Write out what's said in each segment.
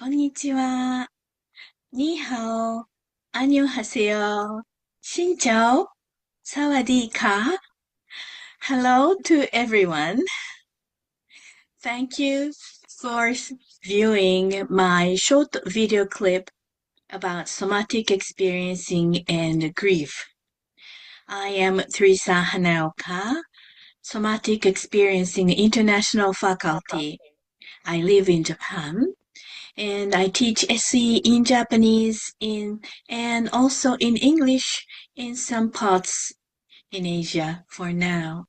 こんにちは。にハオ。アンニョンハセヨ。シンチャオ。サワディーカ. Hello to everyone. Thank you for viewing my short video clip about somatic experiencing and grief. I am Theresa Hanaoka, Somatic Experiencing International Faculty. I live in Japan. And I teach SE in Japanese and also in English in some parts in Asia for now.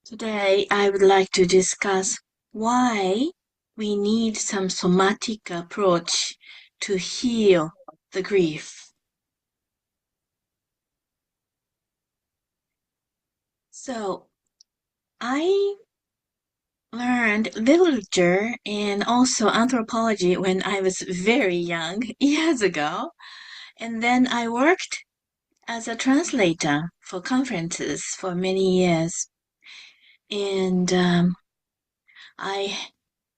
Today I would like to discuss why we need some somatic approach to heal the grief. So I learned literature and also anthropology when I was very young, years ago. And then I worked as a translator for conferences for many years. And I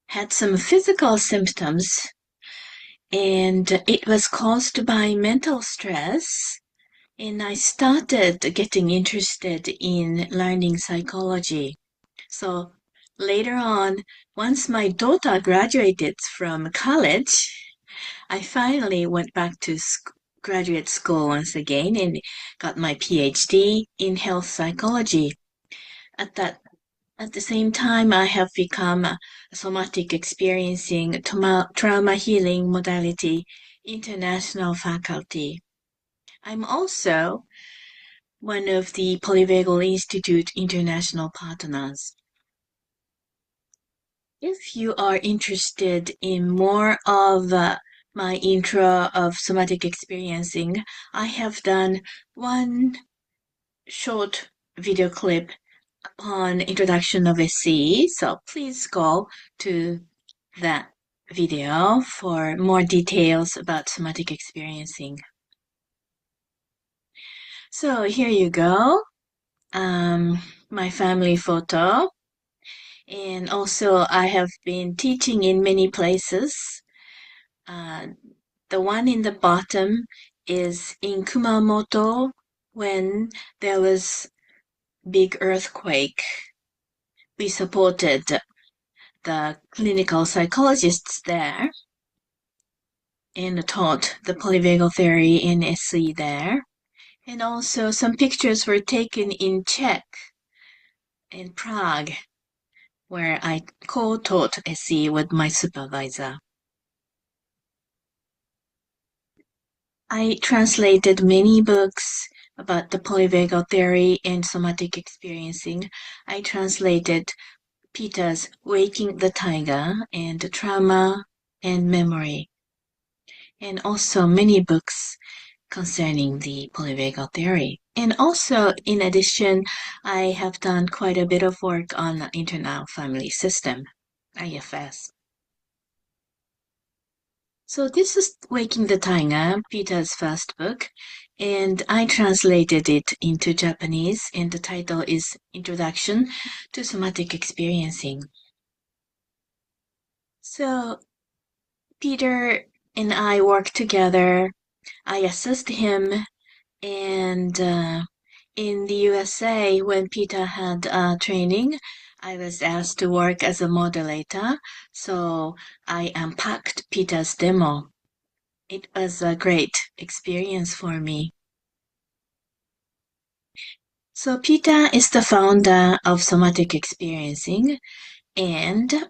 had some physical symptoms, and it was caused by mental stress. And I started getting interested in learning psychology. So later on, once my daughter graduated from college, I finally went back to graduate school once again and got my PhD in health psychology. At the same time, I have become a somatic experiencing trauma healing modality international faculty. I'm also one of the Polyvagal Institute international partners. If you are interested in more of my intro of somatic experiencing, I have done one short video clip upon introduction of SE, so please go to that video for more details about somatic experiencing. So here you go, my family photo. And also I have been teaching in many places. The one in the bottom is in Kumamoto when there was big earthquake. We supported the clinical psychologists there and taught the polyvagal theory in SE there. And also some pictures were taken in Czech, in Prague, where I co-taught SE with my supervisor. I translated many books about the polyvagal theory and somatic experiencing. I translated Peter's Waking the Tiger and Trauma and Memory, and also many books concerning the polyvagal theory. And also, in addition, I have done quite a bit of work on the internal family system, IFS. So this is Waking the Tiger, Peter's first book, and I translated it into Japanese, and the title is Introduction to Somatic Experiencing. So Peter and I work together. I assist him, and in the USA, when Peter had training, I was asked to work as a moderator, so I unpacked Peter's demo. It was a great experience for me. So Peter is the founder of Somatic Experiencing, and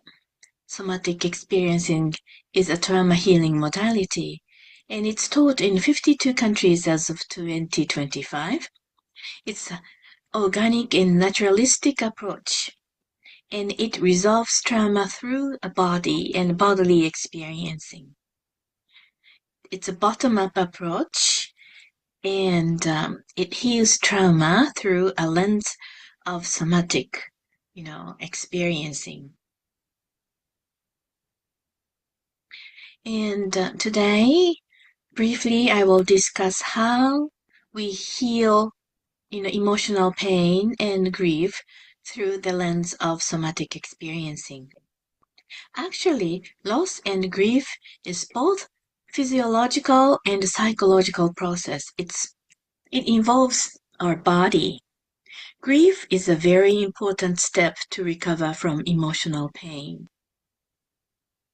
Somatic Experiencing is a trauma healing modality, and it's taught in 52 countries as of 2025. It's an organic and naturalistic approach, and it resolves trauma through a body and bodily experiencing. It's a bottom-up approach, and it heals trauma through a lens of somatic, experiencing. And today, briefly, I will discuss how we heal, emotional pain and grief through the lens of somatic experiencing. Actually, loss and grief is both physiological and psychological process. It involves our body. Grief is a very important step to recover from emotional pain.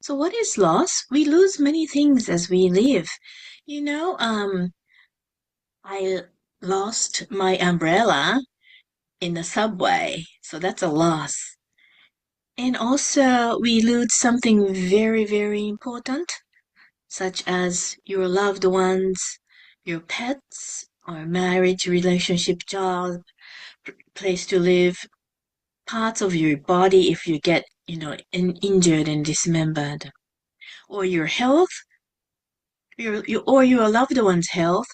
So what is loss? We lose many things as we live. You know, I lost my umbrella in the subway, so that's a loss. And also, we lose something very, very important, such as your loved ones, your pets, or marriage, relationship, job, place to live, parts of your body if you get, injured and dismembered, or your health, or your loved one's health,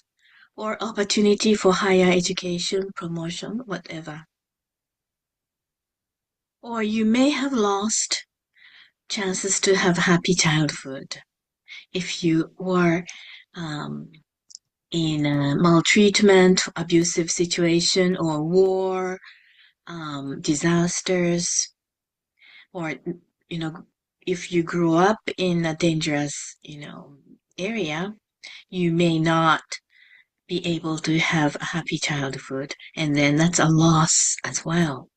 or opportunity for higher education, promotion, whatever. Or you may have lost chances to have happy childhood if you were um, in a maltreatment, abusive situation, or war, disasters, or, you know, if you grew up in a dangerous, area, you may not be able to have a happy childhood, and then that's a loss as well.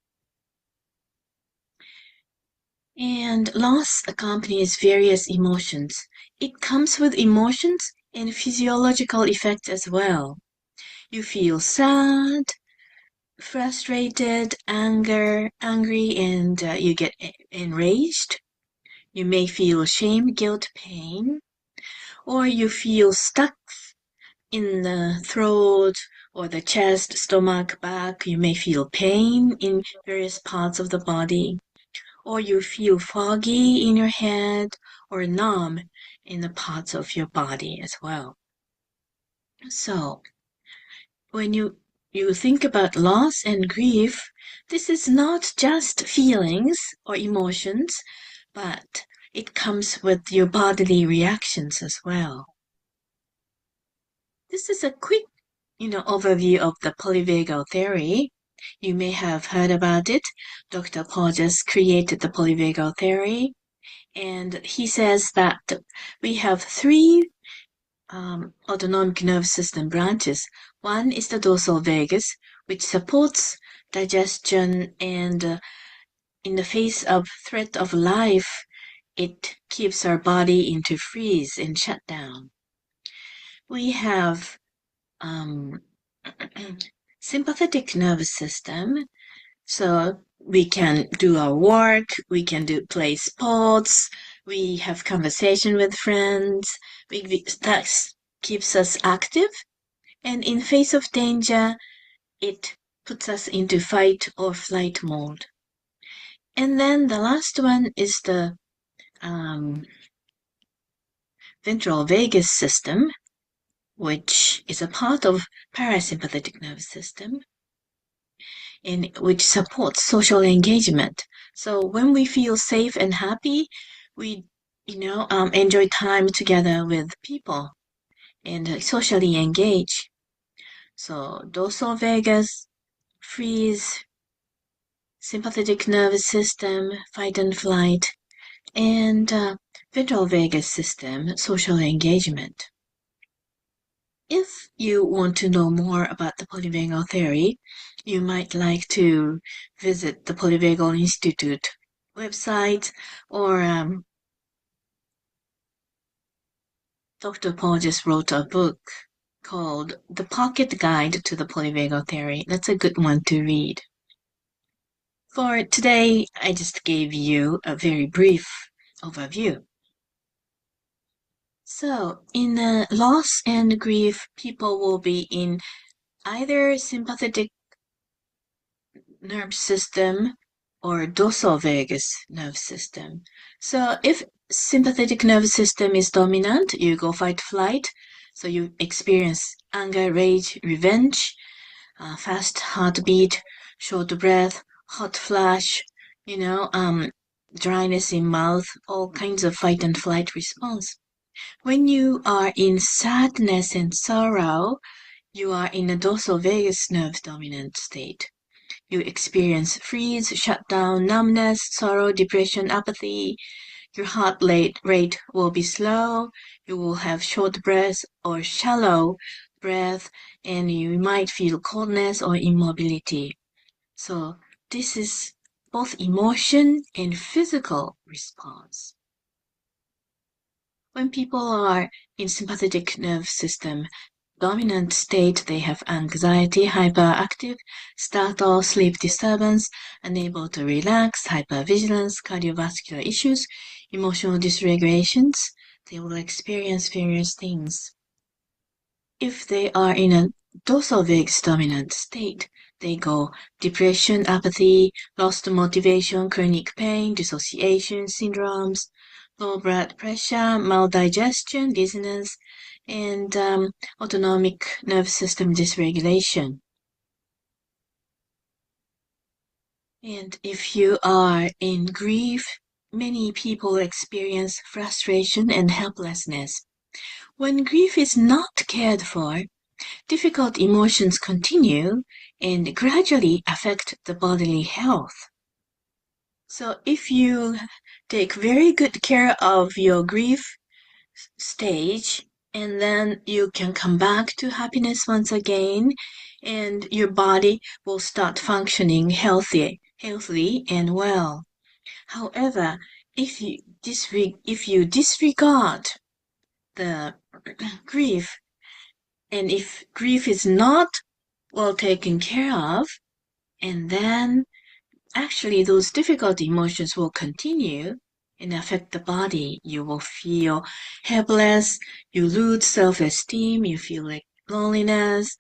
And loss accompanies various emotions. It comes with emotions and physiological effects as well. You feel sad, frustrated, angry, and you get enraged. You may feel shame, guilt, pain, or you feel stuck in the throat or the chest, stomach, back. You may feel pain in various parts of the body, or you feel foggy in your head or numb in the parts of your body as well. So, when you think about loss and grief, this is not just feelings or emotions, but it comes with your bodily reactions as well. This is a quick, overview of the polyvagal theory. You may have heard about it. Dr. Porges created the polyvagal theory, and he says that we have three autonomic nervous system branches. One is the dorsal vagus, which supports digestion, and in the face of threat of life, it keeps our body into freeze and shutdown. We have sympathetic nervous system, so we can do our work, we can play sports, we have conversation with friends, that keeps us active, and in face of danger, it puts us into fight or flight mode. And then the last one is the ventral vagus system, which is a part of parasympathetic nervous system, and which supports social engagement. So when we feel safe and happy, we, enjoy time together with people and socially engage. So dorsal vagus, freeze, sympathetic nervous system, fight and flight, and ventral vagus system, social engagement. If you want to know more about the polyvagal theory, you might like to visit the Polyvagal Institute website, or Dr. Paul just wrote a book called The Pocket Guide to the Polyvagal Theory. That's a good one to read. For today, I just gave you a very brief overview. So, in loss and grief, people will be in either sympathetic nerve system or dorsal vagus nerve system. So if sympathetic nervous system is dominant, you go fight flight. So you experience anger, rage, revenge, fast heartbeat, short breath, hot flash, dryness in mouth, all kinds of fight and flight response. When you are in sadness and sorrow, you are in a dorsal vagus nerve dominant state. You experience freeze, shutdown, numbness, sorrow, depression, apathy. Your heart rate will be slow, you will have short breath or shallow breath, and you might feel coldness or immobility. So this is both emotion and physical response. When people are in sympathetic nerve system dominant state, they have anxiety, hyperactive, startle, sleep disturbance, unable to relax, hypervigilance, cardiovascular issues, emotional dysregulations. They will experience various things. If they are in a dorsal vagus dominant state, they go depression, apathy, lost motivation, chronic pain, dissociation syndromes, low blood pressure, maldigestion, dizziness, and autonomic nervous system dysregulation. And if you are in grief, many people experience frustration and helplessness. When grief is not cared for, difficult emotions continue and gradually affect the bodily health. So if you take very good care of your grief stage, and then you can come back to happiness once again, and your body will start functioning healthy and well. However, if you disregard the grief, and if grief is not well taken care of, and then actually those difficult emotions will continue and affect the body. You will feel helpless, you lose self-esteem, you feel like loneliness,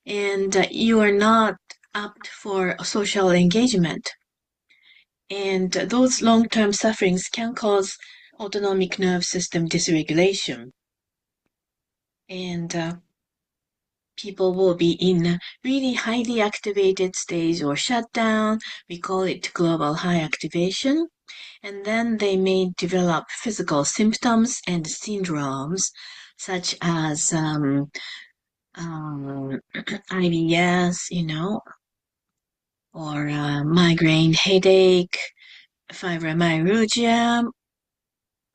and you are not apt for social engagement. And those long-term sufferings can cause autonomic nerve system dysregulation. And people will be in a really highly activated stage or shutdown. We call it global high activation. And then they may develop physical symptoms and syndromes such as IBS, or migraine headache, fibromyalgia,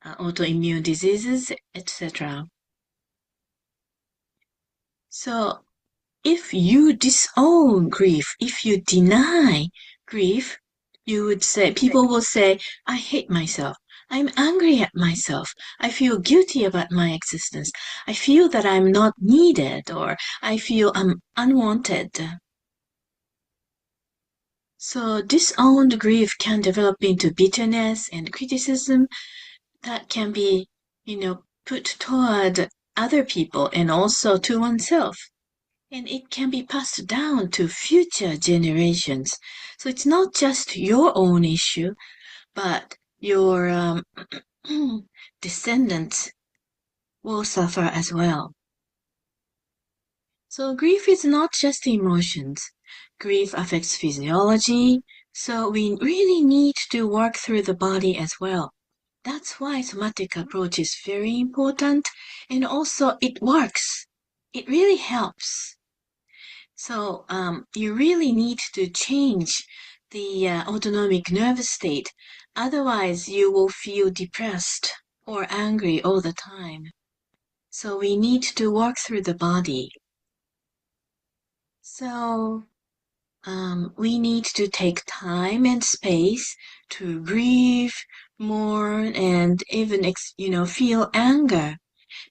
autoimmune diseases, etc. So if you disown grief, if you deny grief, people will say, I hate myself. I'm angry at myself. I feel guilty about my existence. I feel that I'm not needed, or I feel I'm unwanted. So disowned grief can develop into bitterness and criticism that can be, put toward other people and also to oneself. And it can be passed down to future generations. So it's not just your own issue, but your descendants will suffer as well. So grief is not just emotions. Grief affects physiology, so we really need to work through the body as well. That's why somatic approach is very important, and also it works. It really helps. So you really need to change the autonomic nervous state. Otherwise, you will feel depressed or angry all the time. So we need to work through the body. So we need to take time and space to breathe more and even, feel anger.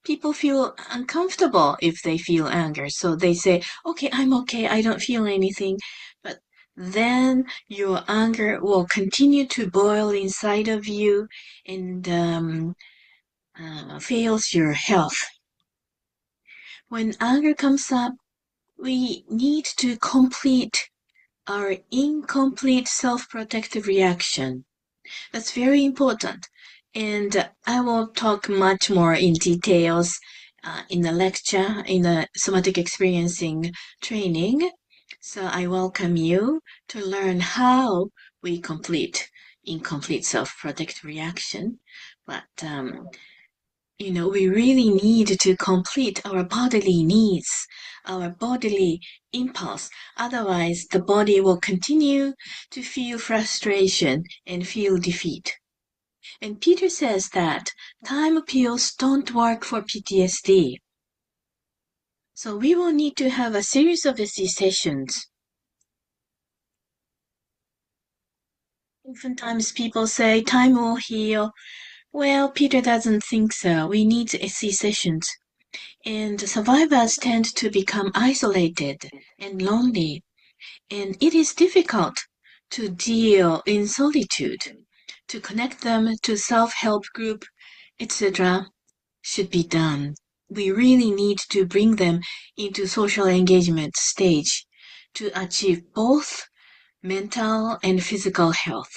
People feel uncomfortable if they feel anger. So they say, okay, I'm okay. I don't feel anything. But then your anger will continue to boil inside of you and fails your health. When anger comes up, we need to complete our incomplete self-protective reaction. That's very important. And I will talk much more in details in the lecture, in the somatic experiencing training. So I welcome you to learn how we complete incomplete self-protective reaction. But, we really need to complete our bodily needs, our bodily impulse. Otherwise, the body will continue to feel frustration and feel defeat. And Peter says that time pills don't work for PTSD. So we will need to have a series of SE sessions. Oftentimes people say time will heal. Well, Peter doesn't think so. We need SE sessions. And survivors tend to become isolated and lonely. And it is difficult to deal in solitude. To connect them to self-help group, etc. should be done. We really need to bring them into social engagement stage to achieve both mental and physical health.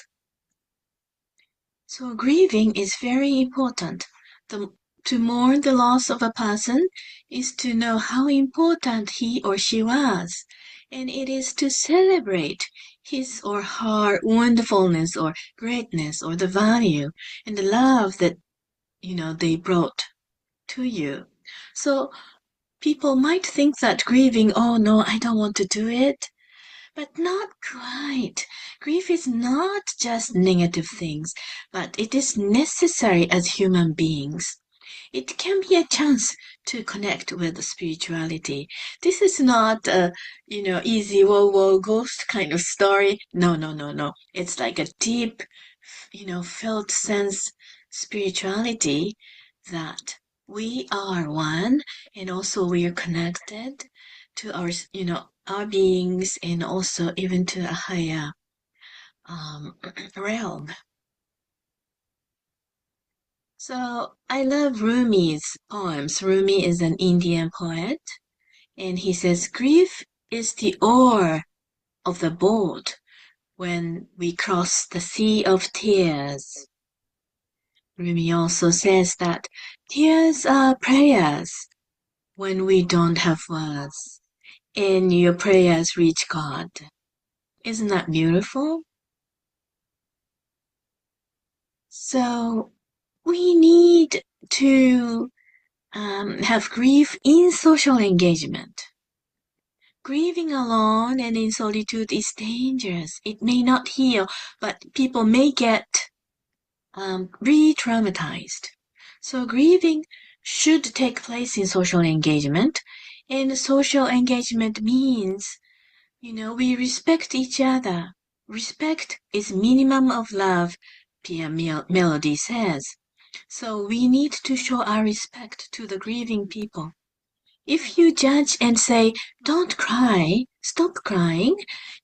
So grieving is very important. To mourn the loss of a person is to know how important he or she was, and it is to celebrate his or her wonderfulness or greatness or the value and the love that, they brought to you. So people might think that grieving, oh no, I don't want to do it. But not quite. Grief is not just negative things, but it is necessary as human beings. It can be a chance to connect with spirituality. This is not a, easy whoa whoa ghost kind of story. No, no, no, no. It's like a deep, felt sense spirituality that we are one and also we are connected to our beings and also even to a higher realm. So I love Rumi's poems. Rumi is an Indian poet, and he says, grief is the oar of the boat when we cross the sea of tears. Rumi also says that tears are prayers when we don't have words, and your prayers reach God. Isn't that beautiful? So we need to have grief in social engagement. Grieving alone and in solitude is dangerous. It may not heal, but people may get re-traumatized. So grieving should take place in social engagement, and social engagement means, we respect each other. Respect is minimum of love, Pia Melody says. So we need to show our respect to the grieving people. If you judge and say, don't cry, stop crying,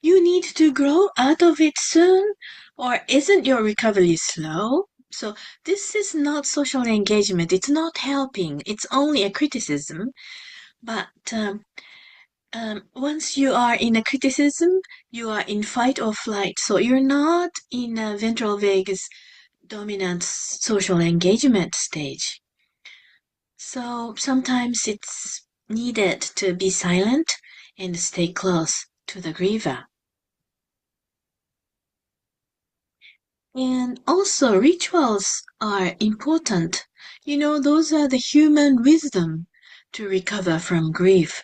you need to grow out of it soon, or isn't your recovery slow? So this is not social engagement. It's not helping. It's only a criticism. But once you are in a criticism, you are in fight or flight. So you're not in a ventral vagus dominant social engagement stage. So sometimes it's needed to be silent and stay close to the griever. And also rituals are important. Those are the human wisdom to recover from grief.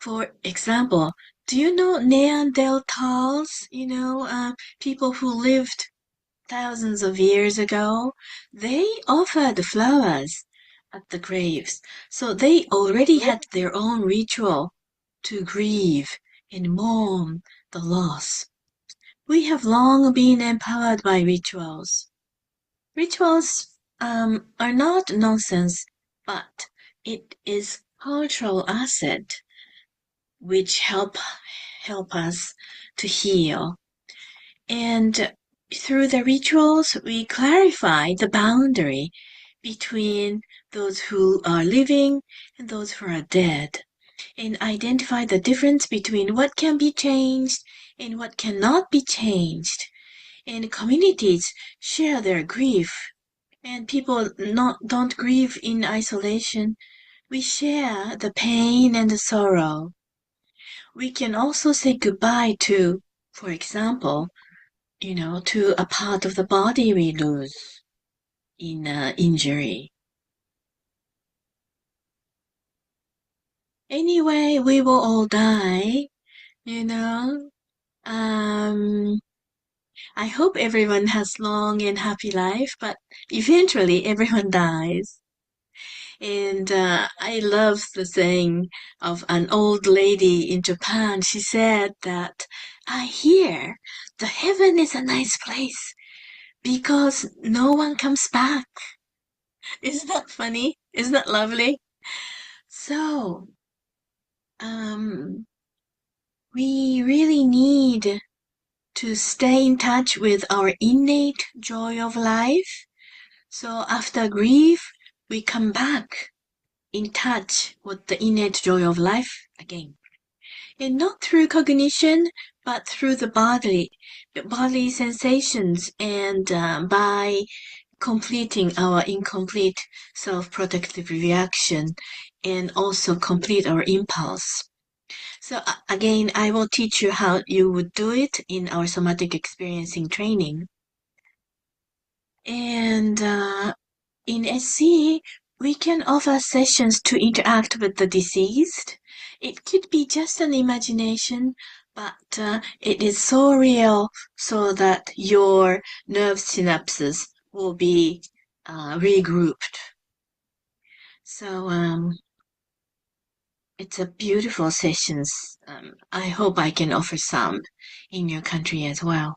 For example, do you know Neanderthals? People who lived thousands of years ago, they offered flowers at the graves. So they already had their own ritual to grieve and mourn the loss. We have long been empowered by rituals. Rituals are not nonsense, but it is cultural asset which help us to heal. And through the rituals, we clarify the boundary between those who are living and those who are dead, and identify the difference between what can be changed and what cannot be changed. And communities share their grief, and people don't grieve in isolation. We share the pain and the sorrow. We can also say goodbye to, for example, to a part of the body we lose in an injury. Anyway, we will all die, you know. Um, I hope everyone has long and happy life, but eventually everyone dies. And I love the saying of an old lady in Japan. She said that I hear the heaven is a nice place because no one comes back. Isn't that funny? Isn't that lovely? So, um, we really need to stay in touch with our innate joy of life. So after grief, we come back in touch with the innate joy of life again. And not through cognition, but through the bodily sensations and by completing our incomplete self-protective reaction and also complete our impulse. So again, I will teach you how you would do it in our somatic experiencing training. And in SC, we can offer sessions to interact with the deceased. It could be just an imagination, but it is so real so that your nerve synapses will be regrouped. So it's a beautiful sessions. I hope I can offer some in your country as well.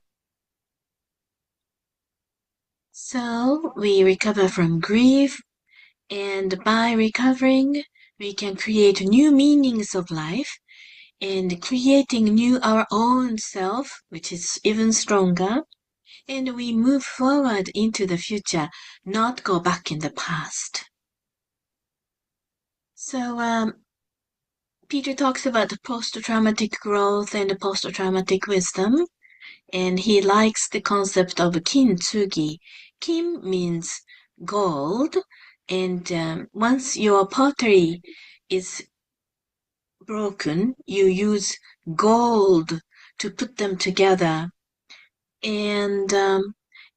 So we recover from grief, and by recovering, we can create new meanings of life and creating new our own self, which is even stronger. And we move forward into the future, not go back in the past. So, Peter talks about the post-traumatic growth and the post-traumatic wisdom, and he likes the concept of kintsugi. Kim means gold, and once your pottery is broken, you use gold to put them together. And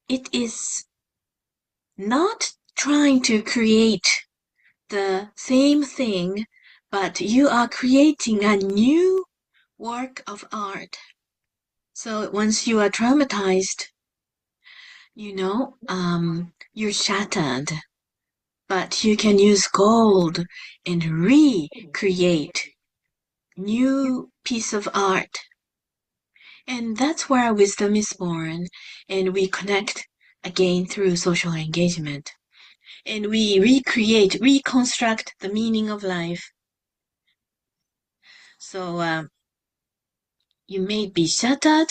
it is not trying to create the same thing, but you are creating a new work of art. So once you are traumatized, you're shattered, but you can use gold and recreate new piece of art. And that's where wisdom is born, and we connect again through social engagement. And we reconstruct the meaning of life. So you may be shattered,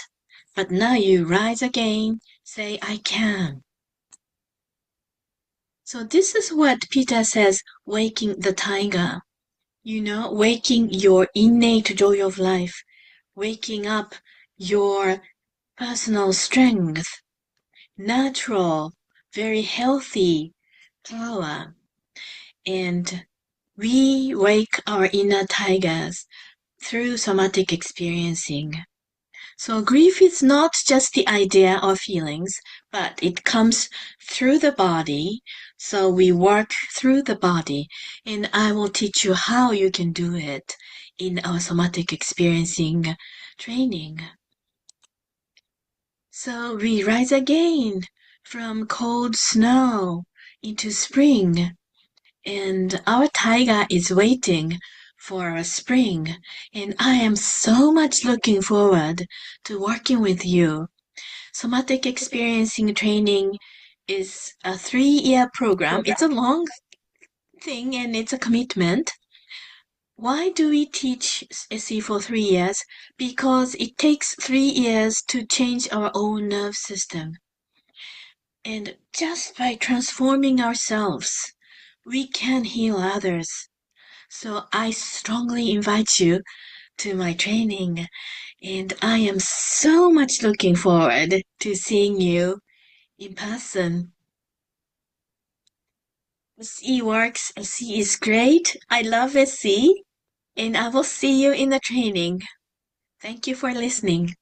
but now you rise again, say, I can. So this is what Peter says, waking the tiger. Waking your innate joy of life, waking up your personal strength, natural, very healthy power. And we wake our inner tigers through somatic experiencing. So grief is not just the idea or feelings, but it comes through the body. So we work through the body, and I will teach you how you can do it in our somatic experiencing training. So we rise again from cold snow into spring, and our tiger is waiting for a spring, and I am so much looking forward to working with you. Somatic experiencing training is a 3-year program. It's a long thing and it's a commitment. Why do we teach SE for 3 years? Because it takes 3 years to change our own nerve system. And just by transforming ourselves, we can heal others. So I strongly invite you to my training, and I am so much looking forward to seeing you in person. SE works, SE is great. I love SE, and I will see you in the training. Thank you for listening.